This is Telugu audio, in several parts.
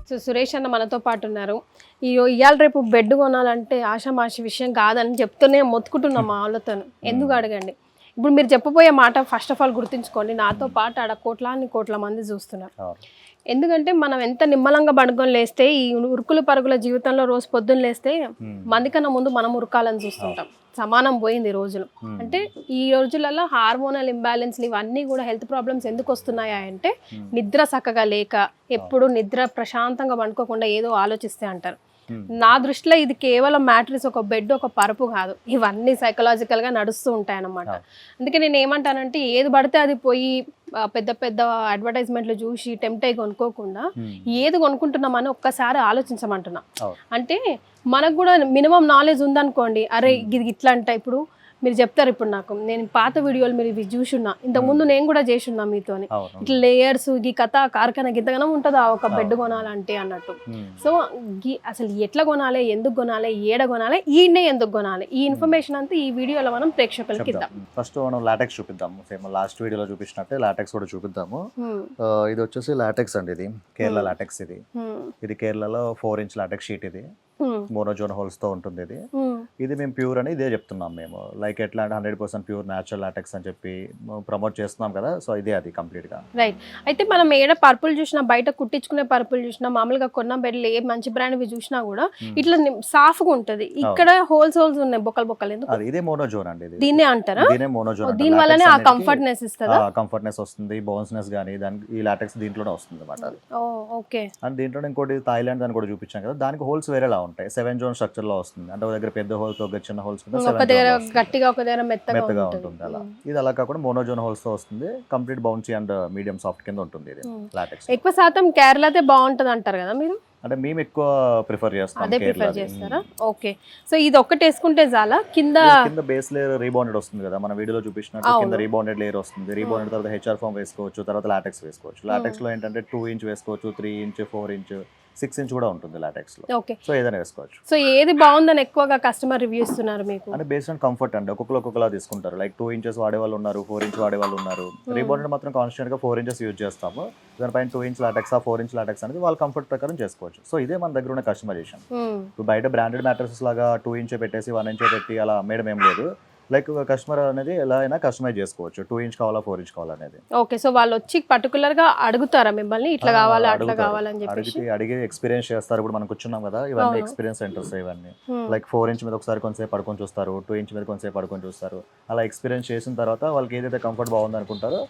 సో సురేష్ అన్న మనతో పాటు ఉన్నారు. ఇవాళ రేపు బెడ్ కొనాలంటే ఆషామాషి విషయం కాదని చెప్తూనే మొత్తుకుంటున్నాం మా వాళ్ళతో. ఎందుకు అడగండి. ఇప్పుడు మీరు చెప్పబోయే మాట ఫస్ట్ ఆఫ్ ఆల్ గుర్తుంచుకోండి, నాతో పాటు ఆడ కోట్ల మంది చూస్తున్నారు. ఎందుకంటే మనం ఎంత నిమ్మలంగా పడుకొని లేస్తే, ఈ ఉరుకులు పరుగుల జీవితంలో రోజు పొద్దున్న లేస్తే మంది కన్నా ముందు మనం ఉరకాలని చూస్తుంటాం. సమానం పోయింది రోజులు. అంటే ఈ రోజులలో హార్మోనల్ ఇంబ్యాలెన్స్లు ఇవన్నీ కూడా హెల్త్ ప్రాబ్లమ్స్ ఎందుకు వస్తున్నాయా అంటే నిద్ర చక్కగా లేక, ఎప్పుడు నిద్ర ప్రశాంతంగా పండుకోకుండా ఏదో ఆలోచిస్తే అంటారు. నా దృష్టిలో ఇది కేవలం మ్యాట్రిక్స్, ఒక బెడ్, ఒక పరుపు కాదు, ఇవన్నీ సైకలాజికల్ గా నడుస్తూ ఉంటాయి అన్నమాట. అందుకే నేను ఏమంటానంటే ఏది పడితే అది పోయి పెద్ద పెద్ద అడ్వర్టైజ్మెంట్లు చూసి టెంప్ట్ అయి కొనుక్కోకుండా ఏది కొనుక్కుంటున్నామని ఒక్కసారి ఆలోచించమంటున్నా. అంటే మనకు కూడా మినిమం నాలెడ్జ్ ఉందనుకోండి, అరే ఇది ఇట్లా అంట. ఇప్పుడు మీరు చెప్తారు, ఇప్పుడు నాకు నేను పాత వీడియోలు మీరు ఇవి చూసున్నా, ఇంతకుముందు నేను కూడా చేసిన్నా మీతోని, ఇట్లా లేయర్స్ ఈ కథ కార్ఖానా గింతగానం ఉంటుందా ఒక బెడ్ కొనాలంటే అన్నట్టు. సో అసలు ఎట్లా కొనాలి, ఎందుకు కొనాలి, ఏడ కొనాలి, ఈయనే ఎందుకు కొనాలి, ఈ ఇన్ఫర్మేషన్ అంతా ఈ వీడియోలో మనం ప్రేక్షకులకి ఇద్దాం. ఫస్ట్ మనం లాటెక్స్ చూపిద్దాము, సేమ్ లాస్ట్ వీడియోలో చూపించినట్టే లాటెక్స్ కూడా చూపిద్దాము. ఇది వచ్చేసి లాటెక్స్ అండి, ఇది కేరళ లాటెక్స్. ఇది కేరళలో 4 ఇంచ్ లాటెక్స్ షీట్. ఇది మోనోజోన్ హోల్స్ తో ఉంటుంది. ఇది మేము ప్యూర్ అని ఇదే చెప్తున్నాం మేము. లైక్ ఎట్లా అంటే 100% ప్యూర్ న్యాచురల్ లాటెక్స్ అని చెప్పి ప్రమోట్ చేస్తున్నాం కదా. సో ఇదే అది కంప్లీట్ గా. రైట్. అయితే మనం ఏడ పర్పుల్ చూసినా, బయట కుట్టించుకునే పర్పుల్ చూసినా, మామూలుగా కొన్న బెడ్లు ఏ మంచి బ్రాండ్ చూసినా కూడా ఇట్లా సాఫ్ గా ఉంటది. ఇక్కడ హోల్స్ ఉన్నాయి, బొక్కలు ఎందుకు? అది ఇదే మోనోజోన్ అండి. దీన్నే అంటారా? దీనే మోనోజోన్. దీని వల్లనే ఆ కంఫర్ట్నెస్ ఇస్తుందా? కంఫర్ట్నెస్ వస్తుంది, బౌన్స్నెస్ గానీ దానికి ఈ లాటెక్స్ దీంట్లోనే వస్తుంది అన్నమాట. ఓకే. అండ్ దీంట్లో ఇంకోటి థాయిలాండ్ దాన్ని కూడా చూపించాం కదా, దానికి హోల్స్ వేరేలా ఉంటాయి. 7 జోన్ స్ట్రక్చర్ లో వస్తుంది. అంటే ఒక దగ్గర పెద్ద హోల్స్, ఒక చిన్న హోల్స్, గట్టిగా ఒక దగ్గర మెత్తగా ఉంటుంది అలా. ఇది అలా కాకుండా మోనోజోన్ హోల్స్ తో వస్తుంది. Complete bouncy and medium soft కింద ఉంటుంది ఇది లాటెక్స్. ఎక్కువ శాతం కేరళతే బాగుంటది అంటారు కదా మీరు? అంటే మేము ఎక్కువ ప్రిఫర్ చేస్తాం. అదే ప్రిఫర్ చేస్తారా? ఓకే. సో ఇది ఒక్కటి వేసుకుంటే చాలా కింద బేస్ లేయర్ రీబౌండెడ్ వస్తుంది కదా, మన వీడియోలో చూపించినట్టు కింద రీబౌండెడ్ లేయర్ వస్తుంది. రీబౌండెడ్ తర్వాత హెచ్ఆర్ ఫామ్ వేసుకోవచ్చు, తర్వాత లాటెక్స్ వేసుకోవచ్చు. లాటెక్స్ లో ఏంటంటే 2 ఇంచ్ వేసుకోవచ్చు, 3 ఇంచ్, 4 ఇంచ్, 6 ఇంచ్ కూడా ఉంటుంది లాటెక్స్ లో. ఓకే. సో ఏదైనా వేసుకోవచ్చు. సో ఏది బాగుందని ఎక్కువగా కస్టమర్ రివ్యూ ఇస్తున్నారు మీకు? అంటే బేస్డ్ ఆన్ కంఫర్ట్ అండి, ఒక్కొక్కలా తీసుకుంటారు. లైక్ 2 ఇంచెస్ వాడే వాళ్ళు ఉన్నారు, 4 ఇంచ్ వాడే వాళ్ళు ఉన్నారు. రీబౌండెడ్ మాత్రం కాన్స్టెంట్ గా 4 ఇంచెస్ యూజ్ చేస్తాము. దానిపైన 2 ఇంచ్ లాటెక్స్, 4 ఇంచ్ లాటెక్స్ అనేది వాళ్ళ కంఫర్ట్ ప్రకారం చేసుకోవచ్చు. సో ఇదే మన దగ్గర ఉన్న కస్టమైజేషన్. ఇప్పుడు బయట బ్రాండెడ్ మ్యాట్రెసెస్ లాగా 2 ఇంచ్ పెట్టేసి 1 ఇంచ్ పెట్టి అలా అమ్మేయడం ఏం లేదు. లైక్ కస్టమర్ అనేది ఎలా అయినా కస్టమైజ్ చేసుకోవచ్చు, 2 ఇంచ్ కావాలా, 4 ఇంచ్ కావాలనేది. ఓకే. సో వాళ్ళు వచ్చి పర్టికులర్ గా అడుగుతారా మిమ్మల్ని, ఇట్లా కావాలా అట్లా కావాలని చెప్పి? అడిగి ఎక్స్పీరియన్స్ చేస్తారు. ఇప్పుడు మనం కూర్చున్నాం కదా, ఇవన్నీ ఎక్స్పీరియన్స్ సెంటర్స్ ఇవన్నీ. లైక్ 4 ఇంచ్ మీద ఒకసారి కొంచెంసేపు పడుకొని చూస్తారు, 2 ఇంచ్ మీద కొంచెంసేపు పడుకొని చూస్తారు. అలా ఎక్స్పీరియన్స్ చేసిన తర్వాత వాళ్ళకి ఏదైతే కంఫర్ట్ బాగుంది అనుకుంటారో,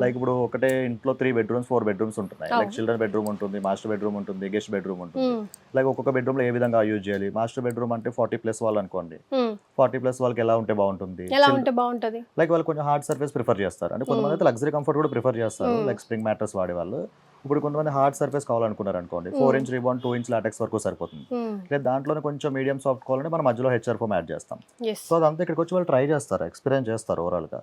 లైక్ ఇప్పుడు ఒకటే ఇంట్లో 3 బెడ్రూమ్స్ 4 బెడ్రూమ్స్ ఉంటున్నాయి. లైక్ చిల్డ్రన్ బెడ్రూమ్ ఉంటుంది, మాస్టర్ బెడ్రూమ్ ఉంటుంది, గెస్ట్ బెడ్రూమ్ ఉంటుంది. లైక్ ఒక్కొక్క బెడ్రూమ్ లో ఏ విధంగా యూజ్ చేయాలి. మాస్టర్ బెడ్రూమ్ అంటే 40+ వాళ్ళు అనుకోండి, 40+ వాళ్ళకి ఎలా ఉంటే బాగుంటుంది, లైక్ వాళ్ళు కొంచెం హార్డ్ సర్ఫేస్ ప్రిఫర్ చేస్తారు. అంటే కొంతమంది అయితే లగ్జరీ కంఫర్ట్ కూడా ప్రిఫర్ చేస్తారు, లైక్ స్ప్రింగ్ మ్యాట్రెస్ వాడే వాళ్ళు. ఇప్పుడు కొంతమంది హార్డ్ సర్ఫేస్ కావాలనుకున్నారు అనుకోండి, 4 ఇంచ్ రీబౌండ్, 2 ఇంచ్ లాటెక్స్ వరకు సరిపోతుంది. లేదా దాంట్లోనే కొంచెం మీడియం సాఫ్ట్ కావాలంటే మనం మధ్యలో హెచ్ఆర్ ఫోమ్ యాడ్ చేస్తాం. సో అదంతా ఇక్కడికి వచ్చి వాళ్ళు ట్రై చేస్తారు, ఎక్స్పీరియన్స్ చేస్తారు ఓవరాల్ గా.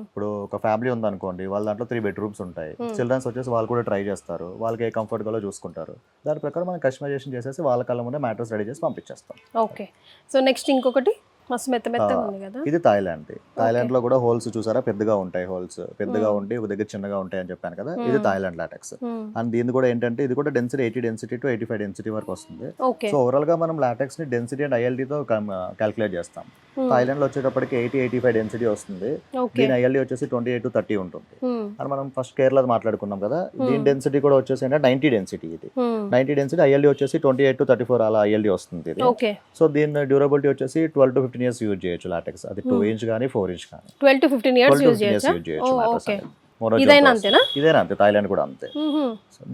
ఇప్పుడు ఒక ఫ్యామిలీ ఉంది అనుకోండి, వాళ్ళ దాంట్లో 3 బెడ్రూమ్స్ ఉంటాయి. చిల్డ్రన్స్ వచ్చేసి వాళ్ళు కూడా ట్రై చేస్తారు, వాళ్ళకి ఏ కంఫర్ట్ గా చూసుకుంటారు. దాని ప్రకారం మనం కస్టమైజేషన్ చేసేసి వాళ్ళ కళ్ళ ముందే మ్యాట్రెస్ రెడీ చేసి పంపించేస్తాం. ఓకే. సో నెక్స్ట్ ఇంకొకటి మస్తు మెత్తగా ఉంది కదా, ఇది థాయిలాండ్. థాయిలాండ్ లో కూడా హోల్స్ చూసారా, పెద్దగా ఉంటాయి. హోల్స్ పెద్దగా ఉండి ఒక దగ్గర చిన్నగా ఉంటాయి అని చెప్పాను కదా, ఇది థాయిలాండ్ లాటెక్స్. అండ్ దీని కూడా ఏంటంటే ఇది కూడా డెన్సిటీ 80 డెన్సిటీ టు 85 డెన్సిటీ వరకు వస్తుంది. సో ఓవరాల్ గా మనం లాటెక్స్ ని డెన్సిటీ అండ్ ఐఎల్డి తో క్యాల్కులేట్ చేస్తాం. థాయిలాండ్ లో వచ్చేటప్పటికి 80-85 డెన్సిటీ వస్తుంది. దీని ఐఎల్డి వచ్చేసి 28 to 30 ఉంటుంది. అని మనం ఫస్ట్ కేరళ మాట్లాడుకున్నాం కదా, దీని డెన్సిటీ కూడా వచ్చేసి 90 డెన్సిటీ. ఇది 90 డెన్సిటీ, ఐఎల్డి వచ్చేసి 28 to 34 అలా ఐఎల్డి వస్తుంది ఇది. సో దీని డ్యూరబిలిటీ వచ్చేసి 12 to 15 years యూజ్ చేయొచ్చు లాటెక్స్. అది 2 ఇంచ్ కానీ 4 ఇంచ్ కానీ 12 to 15 years యూజ్ చేయొచ్చు. ఇదైనా అంతేనా? ఇదేనా అంతే, థాయిలాండ్ కూడా అంతే.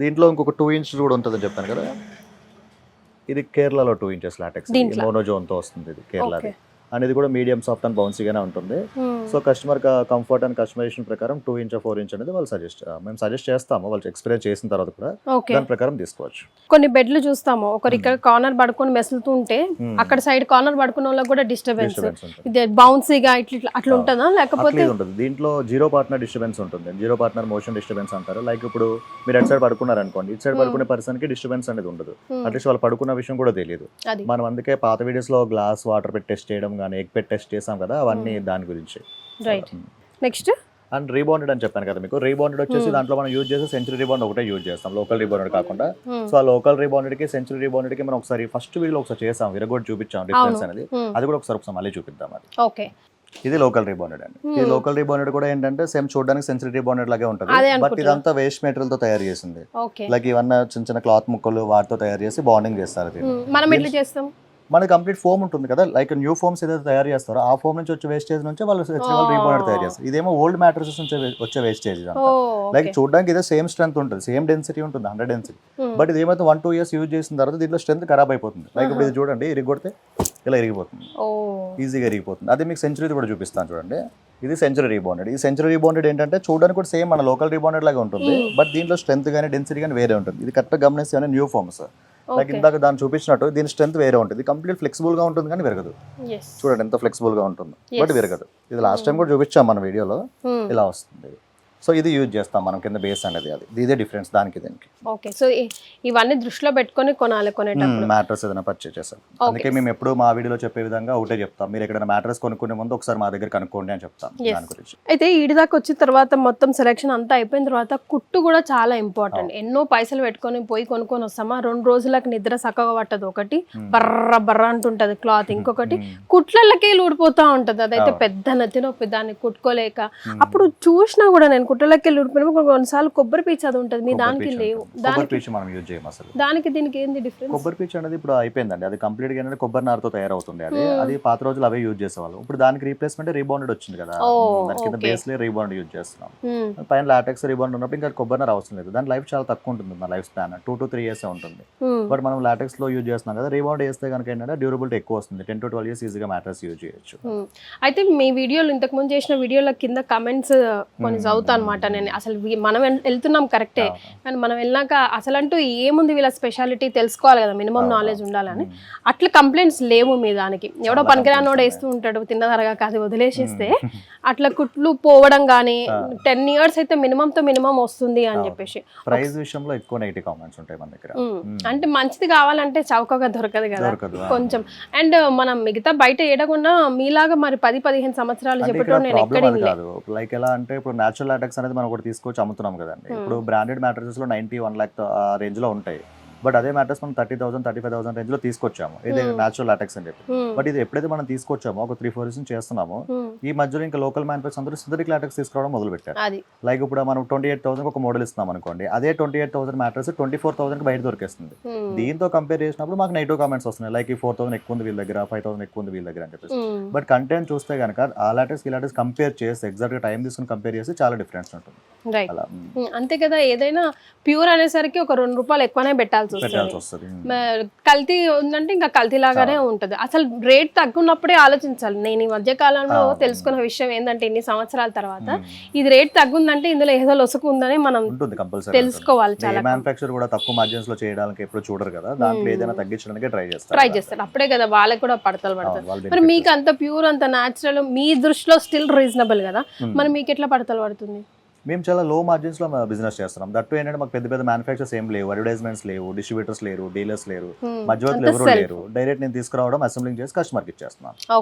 దీంట్లో ఇంకొక 2 ఇంచ్ కూడా ఉంటుందని చెప్పాను కదా, ఇది కేరళలో 2 ఇంచెస్ లాటెక్స్ మోనోజోన్ తో వస్తుంది ఇది కేరళది. అనేది కూడా మీడియం సాఫ్ట్ అండ్ బౌన్సీగానే ఉంటుంది. So customer comfort and customisation ప్రకారం 2 ఇంచ్ 4 ఇంచ్ అనేది వాళ్ళు మేము సజెస్ట్ చేస్తాము. వాళ్ళు ఎక్స్పీరియన్స్ చేసిన తర్వాత కూడా దాని ప్రకారం తీసుకోవచ్చు. కొన్ని బెడ్లు చూస్తాము, ఒకరు ఇక్కడ కార్నర్ పడుకొని మెసులుతూ ఉంటే అక్కడ సైడ్ కార్నర్ పడుకున్న వాళ్ళకి కూడా డిస్టర్బెన్స్, ఇది బౌన్సీగా ఇట్లా అట్లా ఉంటుందా? లేకపోతే ఉంటుంది దీంట్లో జీరో పార్ట్నర్ డిస్టర్బెన్స్ ఉంటుంది. జీరో పార్ట్నర్ మోషన్ డిస్టర్బెన్స్ అంటారు. లైక్ ఇప్పుడు మీరు అటు సైడ్ పడుకున్నారు అనుకోండి, ఇటు సైడ్ పడుకునే పర్సన్ కి డిస్టర్బెన్స్ అనేది ఉండదు. అట్లీస్ట్ వాళ్ళు పడుకున్న విషయం కూడా తెలియదు. మనం అందుకే పాత వీడియోస్ లో గ్లాస్ వాటర్ పెట్టి టెస్ట్ చేయడం కానీ, ఎగ్ పెట్టి టెస్ట్ చేసాం కదా, అవన్నీ దాని గురించి. రైట్. నెక్స్ట్ అండ్ రీబౌండెడ్ అని చెప్పాను కదా మీకు. రీబౌండెడ్ వచ్చేసి దాంట్లో మనం యూజ్ చేసే సెంచరీ రీబౌండ్ ఒకటే యూజ్ చేస్తాం, లోకల్ రీబౌండెడ్ కాకుండా. సో ఆ లోకల్ రీబౌండెడ్ కి సెంచరీ రీబౌండెడ్ కి మనం ఒకసారి ఫస్ట్ వీడియో ఒకసారి చేసాం, విరగొట్టి చూపించాం డిఫరెన్స్ అనేది. అది కూడా ఒకసారి మళ్ళీ చూపిద్దాం. అది ఓకే, ఇది లోకల్ రీబౌండెడ్ అండి. ఈ లోకల్ రీబౌండెడ్ కూడా ఏంటంటే సేమ్ చూడడానికి సెంచరీ రీబౌండెడ్ లాగే ఉంటుంది, బట్ ఇదంతా వేస్ట్ మెటీరియల్ తో తయారు చేసింది. లైక్ ఇవన్నీ చిన్న చిన్న క్లాత్ ముక్కలు వాటితో తయారు చేసి బాండింగ్ చేస్తారు. మనం ఎట్లా చేస్తాం? మనకి కంప్లీట్ ఫోమ్ ఉంటుంది కదా, లైక్ న్యూ ఫోమ్స్ ఏదైతే తయారు చేస్తారో ఆ ఫోమ్ నుంచి వచ్చే వేస్టేజ్ నుంచి వాళ్ళు రీబౌండెడ్ తయారు చేస్తారు. ఇదేమో ఓల్డ్ మ్యాట్రసెస్ నుంచి వచ్చే వేస్టేజ్. లైక్ చూడడానికి ఇదే సేమ్ స్ట్రెంత్ ఉంటుంది, సేమ్ డెన్సిటీ ఉంటుంది, 100 డెన్సిటీ. బట్ ఇది ఏమైతే 1-2 years యూజ్ చేసిన తర్వాత దీంట్లో స్ట్రెంత్ ఖరాబ్ అయిపోతుంది. లైక్ ఇప్పుడు ఇది చూడండి, ఇరిగొడితే ఇలా ఇరిగిపోతుంది, ఈజీగా ఇరిగిపోతుంది. అదే మీకు సెంచరీ కూడా చూపిస్తాను చూడండి. ఇది సెంచరీ రీబౌండెడ్. ఈ సెంచరీ రీబౌండెడ్ ఏంటంటే చూడడానికి కూడా సేమ్ మన లోకల్ రీబౌండెడ్ లాగా ఉంటుంది, బట్ దీంట్లో స్ట్రెంత్ కానీ డెన్సిటీ కానీ వేరే ఉంటుంది. ఇది కరెక్ట్గా గమనిస్తే న్యూ ఫోమ్స్. లైక్ ఇందాక దాన్ని చూపించినట్టు దీని స్ట్రెంత్ వేరే ఉంటుంది, కంప్లీట్ ఫ్లెక్సిబుల్ గా ఉంటుంది కానీ విరగదు. చూడండి ఎంత ఫ్లెక్సిబుల్ గా ఉంటుంది, బట్ విరగదు. ఇది లాస్ట్ టైం కూడా చూపించాం మన వీడియోలో, ఇలా వస్తుంది. సో ఇది యూజ్ చేస్తాం మనం కింద బేస్ అనేది. అది ఇదే డిఫరెన్స్ దానికి దీనికి. ఓకే, సో ఇవన్నీ దృష్టిలో పెట్టుకొని కొనాలి కొనేటప్పుడు. మ్యాట్రస్ ఏదైనా పర్చేస్ చేస్తాం. అందుకే మేము ఎప్పుడు మా వీడియోలో చెప్పే విధంగా ఒకటే చెప్తాం, మీరు ఎక్కడైనా మ్యాట్రస్ కొనుక్కునే ముందు ఒకసారి మా దగ్గర కనుక్కోండి అని చెప్తాం దాని గురించి. అయితే ఈడి దాకా వచ్చిన తర్వాత మొత్తం సెలెక్షన్ అంతా అయిపోయిన తర్వాత కుట్టు కూడా చాలా ఇంపార్టెంట్. ఎన్నో పైసలు పెట్టుకొని పోయి కొనుక్కొని వస్తామా, 2 రోజులకు నిద్ర చక్కగా పట్టదు. ఒకటి బర్ర బర్ర అంటుంటది క్లాత్, ఇంకొకటి కుట్లకి ఊడిపోతా ఉంటది. అదైతే పెద్ద నచ్చి నొప్పి, దాన్ని కుట్టుకోలేక. అప్పుడు చూసినా కూడా నేను కుట్లకి ఊడిపోయినప్పుడు కొన్నిసార్లు కొబ్బరి పీచు అది ఉంటది, మీ దానికి లేవు. దానికి దీనికి ఏంది డిఫరెన్స్? కొబ్బరి పీచు అనేది ఇప్పుడు అయిపోయిందండి, అది కంప్లీట్ గా ఏంటంటే కొబ్బరి నారతో తయారవుతుంది. అది పాత రోజులు అవే యూజ్ చేసేవాళ్ళు. ఇప్పుడు దానికి రీప్లేస్మెంట్ రీబౌండెడ్ వచ్చింది కదా, దాని కింద బేస్ లే రీబౌండ్ యూజ్ చేస్తున్నాం. పైన లాటెక్స్ రీబౌండ్ ఉన్నప్పుడు ఇంకా కొబ్బరి నార అవసరం లేదు. దాని లైఫ్ చాలా తక్కువ ఉంటుంది, నా లైఫ్ స్పాన్ 2 to 3 years ఉంటుంది. బట్ మనం లాటెక్స్ లో యూజ్ చేస్తున్నాం కదా, రీబౌండ్ చేస్తే కనుక ఏంటంటే డ్యూరబిలిటీ ఎక్కువ వస్తుంది, 10 to 12 years ఈజీగా మ్యాట్రస్ యూజ్ చేయొచ్చు. అయితే మీ వీడియోలు ఇంతకు ముందు చేసిన వీడియోల కింద కమెంట్స్ కొన్ని చదువుతా అనమాట నేను. అసలు మనం వెళ్తున్నాం కరెక్టే, కానీ మనం వెళ్ళాక అసలు అంటూ ఏముంది వీళ్ళ స్పెషాలిటీ తెలుసుకోవాలి కదా, మినిమం నాలెడ్జ్ ఉండాలని. అట్లా కంప్లైంట్స్ లేవు మీ దానికి. ఎవడో పనికిరానోడు వేస్తూ ఉంటాడు తిన్నదరగా కాదు వదిలేసేస్తే, అట్లా కుట్లు పోవడం కానీ 10 years అయితే మినిమం తో మినిమం వస్తుంది అని చెప్పేసి. ప్రైస్ విషయంలో ఎక్కువ నెగటివ్ కామెంట్స్ ఉంటాయి మన దగ్గర. అంటే మంచిది కావాలంటే చౌకగా దొరకదు కదా కొంచెం. అండ్ మనం మిగతా బయట ఏడకుండా మీలాగా మరి 10-15 సంవత్సరాలు చెప్పడం నేను ఎక్కడ కాదు. లైక్ ఎలా అంటే ఇప్పుడు న్యాచురల్ లాటెక్స్ అనేది మనం ఒకటి తీసుకొచ్చి అమ్ముతున్నాం కదండి. ఇప్పుడు బ్రాండెడ్ మ్యాట్రసెస్ లో 90-1 lakh రేంజ్ లో ఉంటాయి. బట్ అదే మ్యాట్రస్ మనం 30,000-35,000 రేంజ్ లో తీసుకొచ్చాము, ఇది న్యాచురల్ లాటెక్స్ అని చెప్పి. బట్ ఇది ఎప్పుడైతే మనం తీసుకొచ్చామో ఒక 3-4 years చేస్తున్నాము, ఈ మధ్యలో ఇంకా లోకల్ మ్యానుఫ్యాక్చర్స్ అందరూ సింథటిక్ లాటెక్స్ తీసుకురావడం మొదలు పెట్టారు. లైక్ ఇప్పుడు మనం 28,000 ఒక మోడల్ ఇస్తున్నాం అనుకోండి, అదే 28,000 మ్యాట్రస్ 24,000 బయట దొరికేస్తుంది. దీంతో కంపేర్ చేసినప్పుడు మాకు నెగిటివ్ కామెంట్స్ వస్తున్నాయి, లైక్ ఈ 4,000 ఎక్కువ ఉంది వీళ్ళ దగ్గర, 5,000 ఎక్కువ ఉంది వీళ్ళ దగ్గర అని చెప్పేసి. బట్ కంటెంట్ చూస్తే కనుక ఆ లాటెక్స్ ఈ లాటెక్స్ కంపేర్ చేసి ఎగ్జాక్ట్ గా టైం తీసుకుని కంపేర్ చేసి చాలా డిఫరెన్స్ ఉంటుంది. అంతే కదా, ఏదైనా ప్యూర్ అనేసరికి ఒక 2 రూపాయలు ఎక్కువనే పెట్టాల్సి వస్తుంది. కల్తీ ఉందంటే ఇంకా కల్తీ లాగానే ఉంటది. అసలు రేట్ తగ్గున్నప్పుడే ఆలోచించాలి. నేను ఈ మధ్య కాలంలో తెలుసుకున్న విషయం ఏంటంటే, ఇన్ని సంవత్సరాల తర్వాత ఇది రేట్ తగ్గుందంటే ఇందులో ఏదో లొసుకు ఉందని మనం తెలుసుకోవాలి. చాలా మ్యానుఫ్యాక్చర్ కూడా తక్కువ మార్జిన్స్ లో చేయడానికి ఎప్పుడు చూడరు కదా, దాంట్లో ఏదైనా తగ్గించడానికి ట్రై చేస్తారు. అప్పుడే కదా వాళ్ళకి కూడా పడతలు పడతారు. మరి మీకు అంత ప్యూర్ అంత న్యాచురల్ మీ దృష్టిలో స్టిల్ రీజనబుల్ కదా, మరి మీకు ఎట్లా పడతలు పడుతుంది? మేము చాలా లో మార్జిన్స్ లో బిజినెస్ చేస్తున్నాం. దట్టు ఏంటంటే మాకు పెద్ద పెద్ద మ్యానుఫ్యాక్చర్స్ ఏం లేవు, అడ్వర్టైజ్మెంట్స్ లేవు, డిస్ట్రిబ్యూటర్స్ లేరు, డీలర్స్ లేరు, మధ్యవర్తులు ఎవరు లేరు. డైరెక్ట్ నేను తీసుకురావడం, అసెంబ్లింగ్ చేసి కస్టమర్ కి ఇచ్చేస్తున్నాను.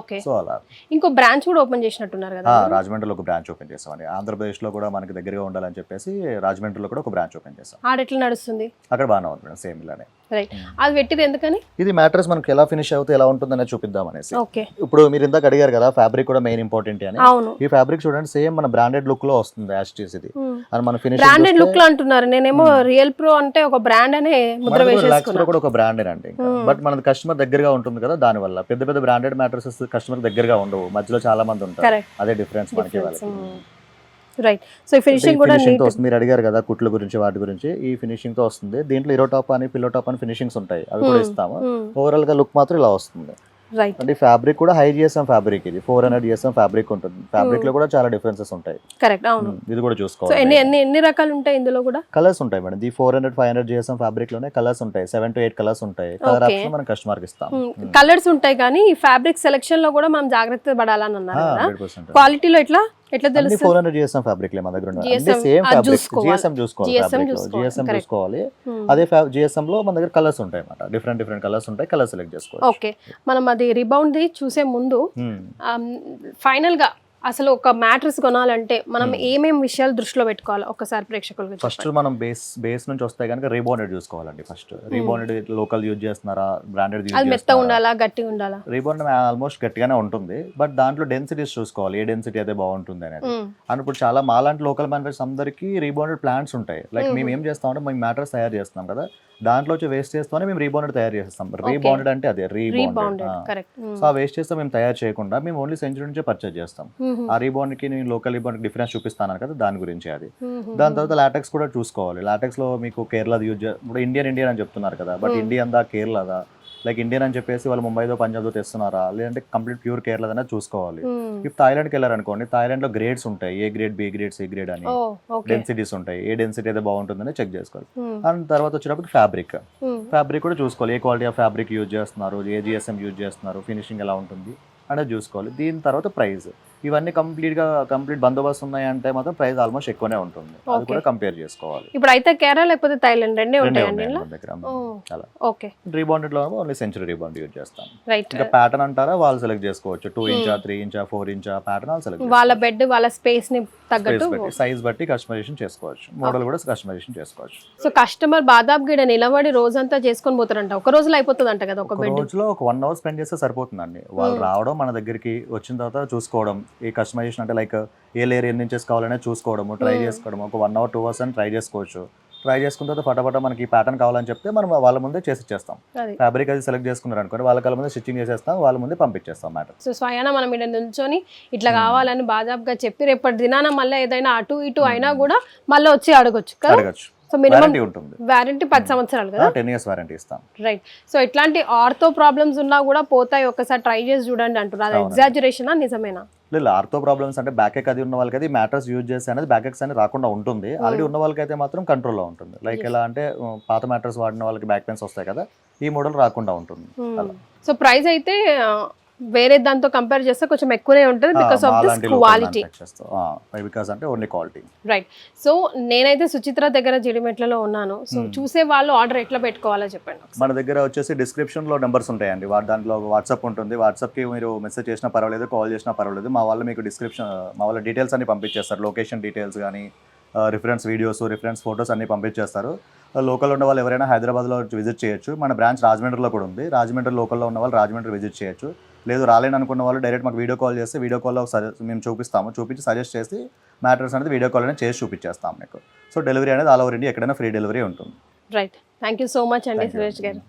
సో అలా ఇంకో బ్రాంచ్ కూడా ఓపెన్ చేసినట్టున్నారు కదా? రాజమండ్రిలో ఒక బ్రాంచ్ ఓపెన్ చేసామని, ఆంధ్రప్రదేశ్ లో కూడా మనకి దగ్గరగా ఉండాలని చెప్పేసి రాజమండ్రిలో కూడా ఒక బ్రాంచ్ ఓపెన్ చేసాం. ఎట్లా నడుస్తుంది? అక్కడ బాగానే ఉంది మేడం, సేమ్ ఇలానే. అది పెట్టింది ఎందుకని? ఇది మ్యాట్రస్ మనకి ఎలా ఫినిష్ అవుతే ఎలా ఉంటుందనే చూపిద్దాం అనేసి. ఇప్పుడు మీరు ఇందాక అడిగారు కదా ఫ్యాబ్రిక్ కూడా మెయిన్ ఇంపార్టెంట్ అని. ఈ ఫ్యాబ్రిక్ చూడండి సేమ్ మన బ్రాండెడ్ లుక్ లో వస్తుంది యాస్టీస్. ఇది మన ఫినిషింగ్ బ్రాండెడ్ లుక్ లో అంటున్నారు, నేనేమో రియల్ ప్రో అంటే ఒక బ్రాండ్ అనే ముద్ర వేసేసుకున్నా. కూడా ఒక బ్రాండ్ అంటే, బట్ మన కస్టమర్ దగ్గరగా ఉంటుంది కదా, దాని వల్ల పెద్ద పెద్ద బ్రాండెడ్ మ్యాట్రసెస్ కస్టమర్ దగ్గరగా ఉండవు, మధ్యలో చాలా మంది ఉంటారు. అదే డిఫరెన్స్ మనకి వాళ్ళకి. రైట్. సో ఫినిషింగ్ కూడా మీరు అడిగారు కదా కుట్ల గురించి, వాటి గురించి. ఈ ఫినిషింగ్ తో వస్తుంది. దీంట్లో ఇరో టాప్ అని పిల్లో టాప్ అని ఫినిషింగ్స్ ఉంటాయి, అవి కూడా ఇస్తాము. ఓవరాల్ గా లుక్ మాత్రం ఇలా వస్తుంది. అంటే ఫ్యాబ్రిక్ కూడా హై జిఎస్ఎం ఫ్యాబ్రిక్, ఇది 400 GSM ఫ్యాబ్రిక్ ఉంటుంది. ఫ్యాబ్రిక్ లో కూడా చాలా డిఫరెన్సెస్ ఉంటాయి. కరెక్ట్, అవును. ఇది కూడా చూసుకోవాలి. ఎన్ని రకాలు ఉంటాయి ఇందులో కూడా? కలర్స్ ఉంటాయి మేడం. ఈ 400-500 GSM ఫ్యాబ్రిక్ లోనే కలర్స్ ఉంటాయి, 7 to 8 కలర్స్ ఉంటాయి. కలర్ ఆప్షన్ మనం కస్టమర్ కి ఇస్తాం. కలర్స్ ఉంటాయి, కానీ ఈ ఫ్యాబ్రిక్ సెలెక్షన్ లో కూడా మనం జాగ్రత్త పడాలని అన్నారు కదా. క్వాలిటీలో ఎట్లా తెలుస్తుంది? 400 GSM ఫ్యాబ్రిక్ మన దగ్గర సేమ్ ఫ్యాబ్రిక్. GSM చూసుకోవాలి. అదే GSM లో మన దగ్గర కలర్స్ ఉంటాయి అన్నమాట, డిఫరెంట్ కలర్స్ ఉంటాయి. కలర్ సెలెక్ట్ చేసుకోవాలి. ఓకే, మనం అది రిబౌండ్ చూసే ముందు ఫైనల్ గా అసలు ఒక మ్యాట్రెస్ కొనాలంటే మనం ఏమేం విషయాలు దృష్టిలో పెట్టుకోవాలి ఒక్కసారి ప్రేక్షకులకు ఫస్ట్ మనం బేస్ నుంచి వస్తే కనుక రీబౌండెడ్ చూసుకోవాలండి. ఫస్ట్ రీబౌండెడ్ లోకల్ యూజ్ చేస్తున్నారా, బ్రాండెడ్ అది మెత్తగా ఉండాలా గట్టిగా ఉండాలా? రీబౌండ్ ఆల్మోస్ట్ గట్టిగానే ఉంటుంది, బట్ దాంట్లో డెన్సిటీస్ చూసుకోవాలి, ఏ డెన్సిటీ అయితే బాగుంటుంది అనేది. అండ్ ఇప్పుడు చాలా మాలాంటి లోకల్ మ్యానుఫ్యాక్చర్స్ అందరికీ రీబౌండెడ్ ప్లాంట్స్ ఉంటాయి. లైక్ మేము ఏం చేస్తామంటే మేము మ్యాట్రెస్ తయారు చేస్తున్నాం కదా, దాంట్లో వచ్చి వేస్ట్ చేస్తూనే మేము రీబౌండెడ్ తయారు చేస్తాం. రీబౌండెడ్ అంటే అదే రీబౌండెడ్. సో ఆ వేస్ట్ చేస్తే మేము తయారు చేయకుండా మేము ఓన్లీ సెంచరీ నుంచే పర్చేజ్ చేస్తాం. ఆ రీబౌండ్ కి నేను లోకల్ రీబౌండ్ డిఫరెన్స్ చూపిస్తాను కదా, దాని గురించి అది. దాని తర్వాత లాటెక్స్ కూడా చూసుకోవాలి. లాటెక్స్ లో మీకు కేరళది యూజ్ ఇప్పుడు ఇండియన్ అని చెప్తున్నారు కదా, బట్ ఇండియన్ దా కేరళదా, లైక్ ఇండియన్ అని చెప్పేసి వాళ్ళు ముంబైతో పంజాబ్తో తెస్తున్నారా, లేదంటే కంప్లీట్ ప్యూర్ కేరళ అనేది చూసుకోవాలి. ఇప్పుడు థాయిలాండ్కి వెళ్ళారనుకోండి, థాయిలాండ్ లో గ్రేడ్స్ ఉంటాయి, A grade, B grade, C grade అని డెన్సిటీస్ ఉంటాయి. ఏ డెన్సిటీ అయితే బాగుంటుందని చెక్ చేసుకోవాలి. అండ్ తర్వాత వచ్చేటప్పుడు ఫ్యాబ్రిక్ కూడా చూసుకోవాలి, ఏ క్వాలిటీ ఆఫ్ ఫ్యాబ్రిక్ యూజ్ చేస్తున్నారు, ఏ జిఎస్ఎం యూజ్ చేస్తున్నారు, ఫినిషింగ్ ఎలా ఉంటుంది అనేది చూసుకోవాలి. దీని తర్వాత ప్రైస్, ఇవన్నీ కంప్లీట్ బందోబస్తు ఉన్నాయి అంటే మాత్రం ప్రైస్ ఆల్మోస్ట్ ఎక్కువనే ఉంటుంది. అది కూడా కంపేర్ చేసుకోవాలి. ఇప్పుడు అయితే కేరళ లేకపోతే థాయిలాండ్ రెండే ఉంటాయండి మన దగ్గర. అలా ఓకే. రీబౌండెడ్ లో ఓన్లీ సెంచరీ రీబౌండ్ యూజ్ చేస్తాం. రైట్. ఇంకా ప్యాటర్న్ అంటారా వాళ్ళు సెలెక్ట్ చేసుకోవచ్చు, 2 ఇంచా, 3 ఇంచా, 4 ఇంచా ప్యాటర్న్ వాళ్ళు సెలెక్ట్ వాళ్ళ బెడ్ వాళ్ళ స్పేస్ ని తగ్గట్టు సైజ్ బట్టి కస్టమైజేషన్ చేసుకోవచ్చు, మోడల్ కూడా కస్టమైజేషన్ చేసుకోవచ్చు. సో కస్టమర్ బాదాప్ గిడ నిలబడి రోజంతా చేసుకొని పోతారంట, ఒక రోజులో అయిపోతుందంట కదా ఒక బెడ్? రోజులో ఒక 1 అవర్ స్పెండ్ చేస్తే సరిపోతుందండి. వాళ్ళు రావడం, మన దగ్గరికి వచ్చిన తర్వాత చూసుకోవడం, ఈ కస్టమైజేషన్ అంటే లైక్ ఏ లేయర్ ఎన్ని ఇంచెస్ కావాలనే చూసుకోవడము, ట్రై చేసుకోవడం. ఒక 1 అవర్ 2 అవర్స్ అని ట్రై చేసుకోవచ్చు. ట్రై చేసుకున్న తర్వాత ఫటాఫట మనకి ఈ ప్యాటర్న్ కావాలని చెప్తే మనం వాళ్ళ ముందే చేసి ఇచ్చేస్తాం. ఫ్యాబ్రిక్ అది సెలెక్ట్ చేసుకున్నారు అనుకోండి, వాళ్ళ ముందే స్టిచ్చింగ్ చేసేస్తాం, వాళ్ళ ముందే పంపించేస్తాం మ్యాటర్. సో స్వయాన మనం ఇక్కడ నిల్చొని ఇట్లా కావాలని బాజాబ్గా చెప్పి రేపటి దినాన మళ్ళీ ఏదైనా అటు ఇటు అయినా కూడా మళ్ళీ వచ్చి అడగొచ్చు కదా. అడగచ్చు. సో మినిమం ఉంటుంది, వారంటీ 10 సంవత్సరాలు కదా, 10 years వారంటీ ఇస్తాం. రైట్. సో ఇట్లాంటి ఆర్థో ప్రాబ్లమ్స్ ఉన్నా కూడా పోతాయి, ఒకసారి ట్రై చేసి చూడండి అంటున్నారు. ఎగ్జాజరేషనా నిజమేనా? లేదు, ఆర్థో ప్రాబ్లమ్స్ అంటే బ్యాక్ ఎక్ అది ఉన్న వాళ్ళకి అది మ్యాట్రెస్ యూజ్ చేస్తే అనేది బ్యాక్ ఎక్స్ అనేది రాకుండా ఉంటుంది. ఆల్రెడీ ఉన్న వాళ్ళకి అయితే మాత్రం కంట్రోల్లో ఉంటుంది. లైక్ ఎలా అంటే పాత మ్యాట్రెస్ వాడిన వాళ్ళకి బ్యాక్ పెయిన్స్ వస్తాయి కదా, ఈ మోడల్ రాకుండా ఉంటుంది. సో ప్రైస్ అయితే వేరే దాంతో కంపేర్ చేస్తే కొంచెం ఎక్కువనే ఉంటుంది because of this quality. Because అంటే ఓన్లీ క్వాలిటీ. రైట్. సో నేనైతే సుచిత్ర దగ్గర జిడిమెట్లలో ఉన్నాను. సో చూసే వాళ్ళు ఆర్డర్ ఎట్లా పెట్టుకోవాలో చెప్పండి. మన దగ్గర వచ్చేసి డిస్క్రిప్షన్ లో నెంబర్స్ ఉంటాయండి, దాంట్లో వాట్సాప్ ఉంటుంది. వాట్సాప్ కి మీరు మెసేజ్ చేసినా పర్వాలేదు, కాల్ చేసినా పర్వాలేదు. మా వాళ్ళు మీకు మా వాళ్ళ డీటెయిల్స్ అన్ని పంపించేస్తారు, లొకేషన్ డీటెయిల్స్ కానీ రిఫరెన్స్ వీడియోస్, రిఫరెన్స్ ఫొటోస్ అన్ని పంపించేస్తారు. లోకల్ ఉన్న వాళ్ళు ఎవరైనా హైదరాబాద్లో విజిట్ చేయొచ్చు. మన బ్రాంచ్ రాజమండ్రిలో కూడా ఉంది. రాజమండ్రి లోకల్లో ఉన్న వాళ్ళు రాజమండ్రి విజిట్ చేయొచ్చు. లేదు రాలేని అనుకున్న వాళ్ళు డైరెక్ట్ మాకు వీడియో కాల్ చేస్తే వీడియో కాల్లో మేము చూపించి సజెస్ట్ చేసి మ్యాటర్స్ అనేది వీడియో కాల్ అనేది చేసి చూపించేస్తాం మీకు. సో డెలివరీ అనేది ఆల్ ఓవర్ ఇండియా ఎక్కడైనా ఫ్రీ డెలివరీ ఉంటుంది. Right. Thank you so much అండి సురేష్ గారు.